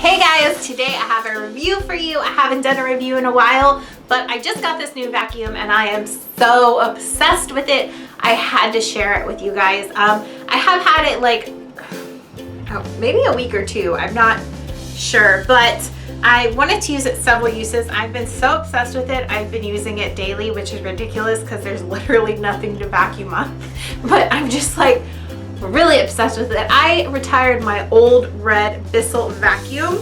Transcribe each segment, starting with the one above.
Hey guys, today I have a review for you. I haven't done a review in a while, but I just got this new vacuum and I am so obsessed with it. I had to share it with you guys. I have had it like maybe a week or two, I'm not sure, but I wanted to use it several uses. I've been so obsessed with it. I've been using it daily, which is ridiculous because there's literally nothing to vacuum up, but I'm just like really obsessed with it. I retired my old red Bissell vacuum.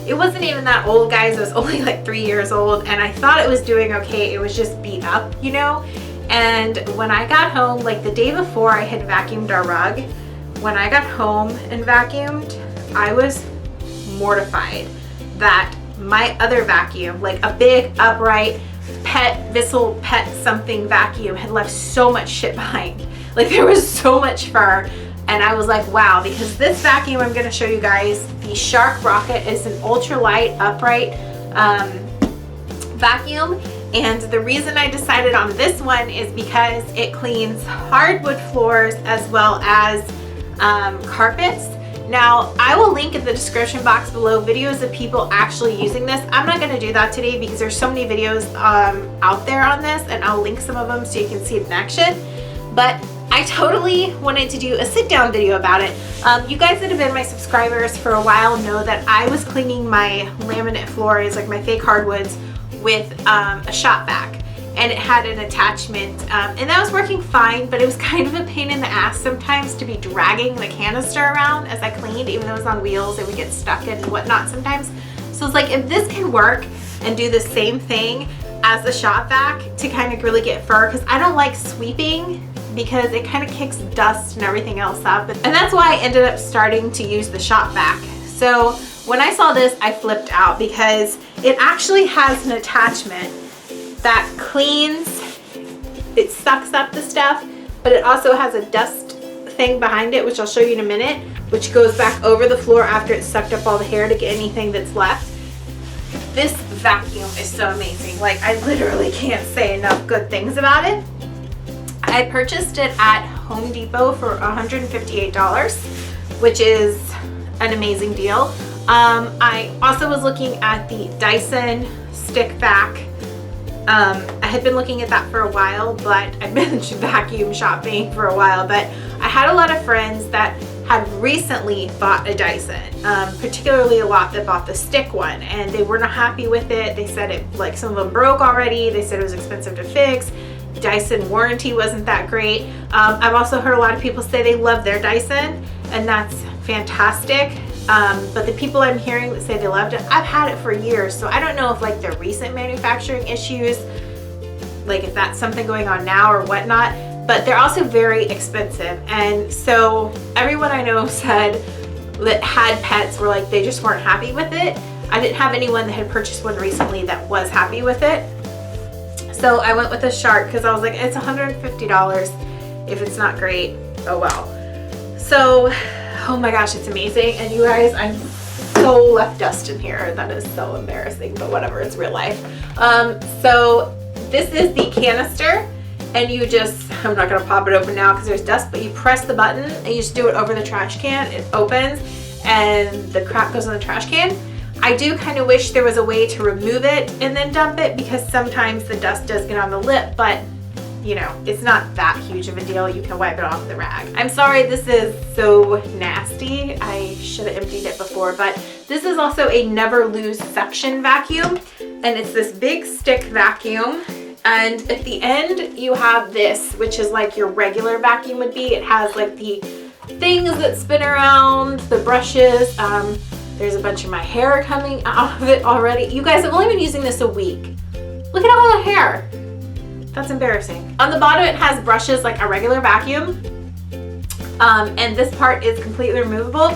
It wasn't even that old, guys. It was only like 3 years old, and I thought it was doing okay. It was just beat up, you know? And when I got home, like the day before I had vacuumed our rug, when I got home and vacuumed, I was mortified that my other vacuum, like a big upright Bissell pet something vacuum, had left so much shit behind. Like there was so much fur. And I was like, wow, because this vacuum I'm going to show you guys, the Shark Rocket, is an ultralight upright vacuum. And the reason I decided on this one is because it cleans hardwood floors as well as carpets. Now, I will link in the description box below videos of people actually using this. I'm not going to do that today because there's so many videos out there on this, and I'll link some of them so you can see it in action. But I totally wanted to do a sit-down video about it. You guys that have been my subscribers for a while know that I was cleaning my laminate floors, like my fake hardwoods, with a shop vac, and it had an attachment, and that was working fine, but it was kind of a pain in the ass sometimes to be dragging the canister around as I cleaned. Even though it was on wheels, it would get stuck and whatnot sometimes. So it's like, if this can work and do the same thing as the shop vac to kind of really get fur, because I don't like sweeping because it kind of kicks dust and everything else up, and that's why I ended up starting to use the shop vac. So when I saw this, I flipped out because it actually has an attachment that cleans, it sucks up the stuff, but it also has a dust thing behind it, which I'll show you in a minute, which goes back over the floor after it's sucked up all the hair to get anything that's left. This vacuum is so amazing. Like, I literally can't say enough good things about it. I purchased it at Home Depot for $158, which is an amazing deal. I also was looking at the Dyson stick vac. I had been looking at that for a while, but I've been vacuum shopping for a while, but I had a lot of friends that had recently bought a Dyson, particularly a lot that bought the stick one, and they were not happy with it. They said it, like, some of them broke already. They said it was expensive to fix. Dyson warranty wasn't that great. I've also heard a lot of people say they love their Dyson, and that's fantastic. But the people I'm hearing that say they loved it, I've had it for years, so I don't know if like the recent manufacturing issues, like if that's something going on now or whatnot, but they're also very expensive. And so everyone I know said that had pets were like, they just weren't happy with it. I didn't have anyone that had purchased one recently that was happy with it. So I went with a Shark because I was like, it's $150. If it's not great, oh well. So, oh my gosh, it's amazing. And you guys, I'm so left dust in here. That is so embarrassing, but whatever, it's real life. So this is the canister, and you just, I'm not gonna pop it open now because there's dust, but you press the button and you just do it over the trash can. It opens and the crap goes in the trash can. I do kind of wish there was a way to remove it and then dump it, because sometimes the dust does get on the lip, but you know, it's not that huge of a deal. You can wipe it off with a rag. I'm sorry, this is so nasty. I should have emptied it before, but this is also a never lose suction vacuum, and it's this big stick vacuum. And at the end, you have this, which is like your regular vacuum would be. It has like the things that spin around, the brushes. There's a bunch of my hair coming out of it already. You guys, I've only been using this a week. Look at all the hair. That's embarrassing. On the bottom, it has brushes like a regular vacuum. And this part is completely removable.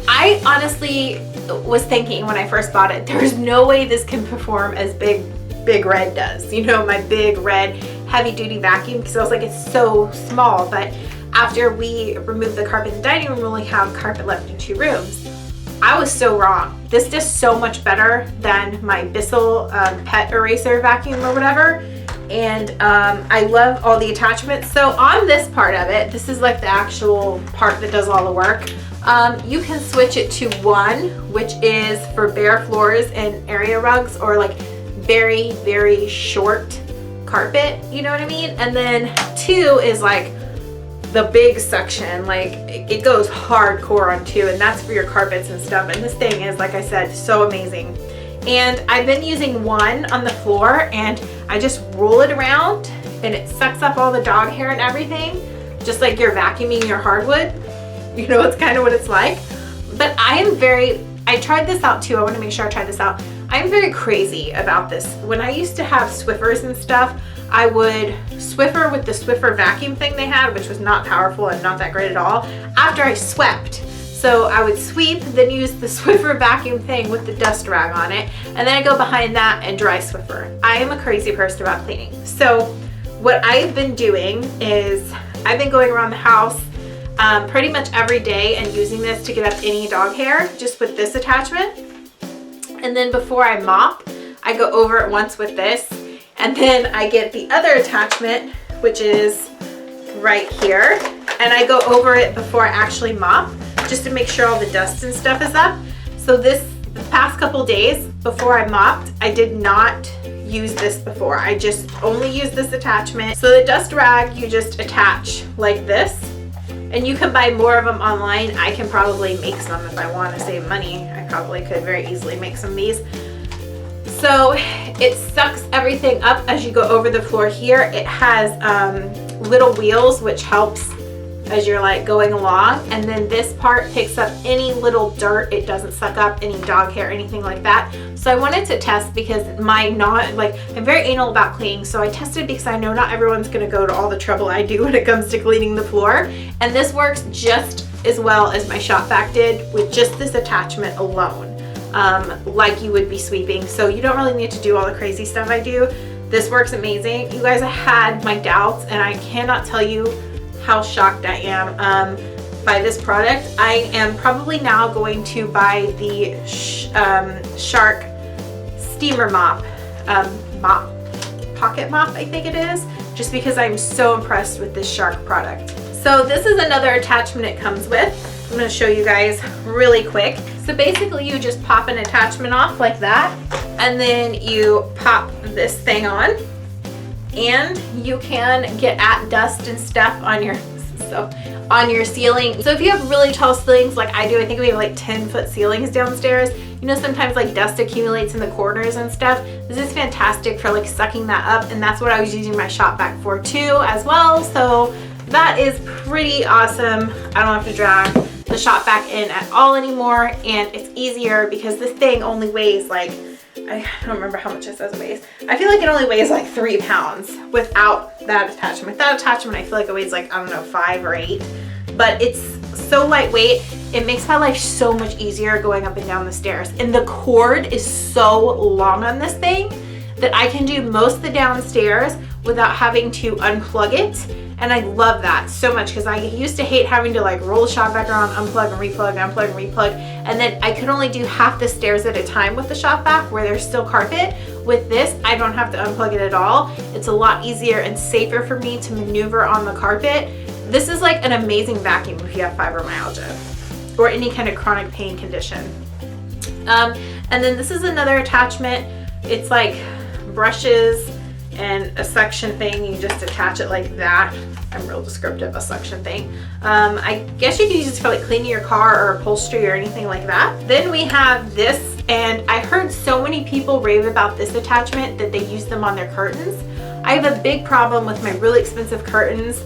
I honestly was thinking when I first bought it, there's no way this can perform as Big Red does. You know, my Big Red heavy duty vacuum, because I was like, it's so small. But after we removed the carpet in the dining room, we only have carpet left in 2 rooms. I was so wrong. This does so much better than my Bissell pet eraser vacuum or whatever. And I love all the attachments. So on this part of it, this is like the actual part that does all the work. You can switch it to 1, which is for bare floors and area rugs, or like very, very short carpet, you know what I mean? And then 2 is like the big section, like it goes hardcore on 2, and that's for your carpets and stuff. And this thing is, like I said, so amazing. And I've been using 1 on the floor, and I just roll it around and it sucks up all the dog hair and everything, just like you're vacuuming your hardwood. You know, it's kind of what it's like. But I tried this out too. I want to make sure I tried this out. I'm very crazy about this. When I used to have Swiffers and stuff, I would Swiffer with the Swiffer vacuum thing they had, which was not powerful and not that great at all, after I swept. So I would sweep, then use the Swiffer vacuum thing with the dust rag on it, and then I go behind that and dry Swiffer. I am a crazy person about cleaning. So what I've been doing is I've been going around the house pretty much every day and using this to get up any dog hair, just with this attachment. And then before I mop, I go over it once with this, and then I get the other attachment, which is right here, and I go over it before I actually mop, just to make sure all the dust and stuff is up. So the past couple days before I mopped, I did not use this before. I just only used this attachment. So the dust rag, you just attach like this, and you can buy more of them online. I can probably make some if I want to save money. I probably could very easily make some of these. So it sucks everything up as you go over the floor here. It has little wheels, which helps as you're like going along, and then this part picks up any little dirt. It doesn't suck up any dog hair, anything like that. So I wanted to test, because I'm very anal about cleaning, so I tested because I know not everyone's gonna go to all the trouble I do when it comes to cleaning the floor, and this works just as well as my shop vac did with just this attachment alone, like you would be sweeping. So you don't really need to do all the crazy stuff I do. This works amazing. You guys, I had my doubts, and I cannot tell you how shocked I am by this product. I am probably now going to buy the Shark steamer mop, pocket mop, I think it is, just because I'm so impressed with this Shark product. So this is another attachment it comes with. I'm going to show you guys really quick. So basically you just pop an attachment off like that, and then you pop this thing on, and you can get at dust and stuff on your ceiling. So if you have really tall ceilings like I do, I think we have like 10-foot ceilings downstairs, you know, sometimes like dust accumulates in the corners and stuff. This is fantastic for like sucking that up, and that's what I was using my shop vac for too as well. So that is pretty awesome. I don't have to drag the shop vac in at all anymore, and it's easier because this thing only weighs like, I don't remember how much it says it weighs. I feel like it only weighs like 3 pounds without that attachment. With that attachment, I feel like it weighs like, I don't know, 5 or 8. But it's so lightweight. It makes my life so much easier going up and down the stairs. And the cord is so long on this thing that I can do most of the downstairs without having to unplug it. And I love that so much, because I used to hate having to like roll the shop vac around, unplug and replug, unplug and replug. And then I could only do half the stairs at a time with the shop vac where there's still carpet. With this, I don't have to unplug it at all. It's a lot easier and safer for me to maneuver on the carpet. This is like an amazing vacuum if you have fibromyalgia or any kind of chronic pain condition. And then this is another attachment. It's like brushes and a suction thing. You just attach it like that. I'm real descriptive, a suction thing. I guess you can use this for like cleaning your car or upholstery or anything like that. Then we have this, and I heard so many people rave about this attachment that they use them on their curtains. I have a big problem with my really expensive curtains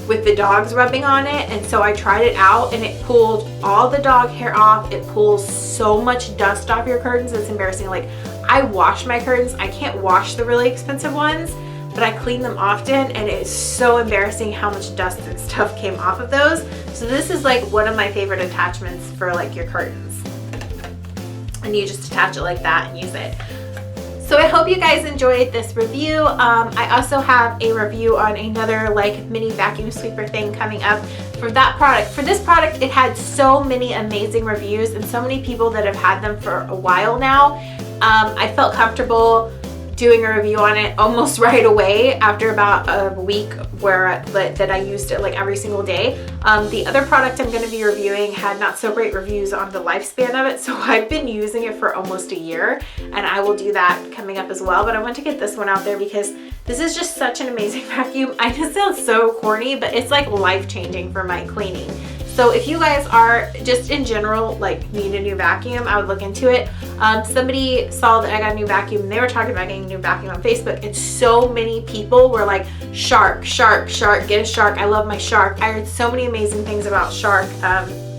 with the dogs rubbing on it, and so I tried it out, and it pulled all the dog hair off. It pulls so much dust off your curtains, it's embarrassing. Like, I wash my curtains. I can't wash the really expensive ones, but I clean them often, and it's so embarrassing how much dust and stuff came off of those. So this is like one of my favorite attachments for like your curtains, and you just attach it like that and use it. So I hope you guys enjoyed this review. I also have a review on another like mini vacuum sweeper thing coming up for that product. For this product, it had so many amazing reviews and so many people that have had them for a while now. I felt comfortable doing a review on it almost right away after about a week that I used it like every single day. The other product I'm going to be reviewing had not so great reviews on the lifespan of it, so I've been using it for almost a year, and I will do that coming up as well. But I want to get this one out there because this is just such an amazing vacuum. I know it sounds so corny, but it's like life-changing for my cleaning. So if you guys are just in general like need a new vacuum, I would look into it. Somebody saw that I got a new vacuum and they were talking about getting a new vacuum on Facebook, and so many people were like, Shark, Shark, Shark, get a Shark. I love my Shark. I heard so many amazing things about Shark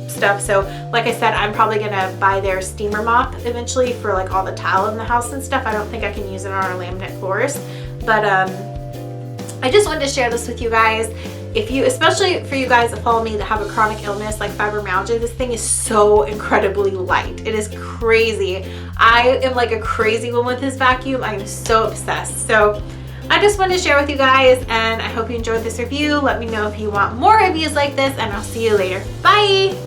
stuff. So like I said, I'm probably gonna buy their steamer mop eventually for like all the tile in the house and stuff. I don't think I can use it on our laminate floors, but I just wanted to share this with you guys. If you, especially for you guys that follow me that have a chronic illness like fibromyalgia, this thing is so incredibly light. It is crazy. I am like a crazy one with this vacuum. I am so obsessed. So I just wanted to share with you guys, and I hope you enjoyed this review. Let me know if you want more reviews like this, and I'll see you later. Bye!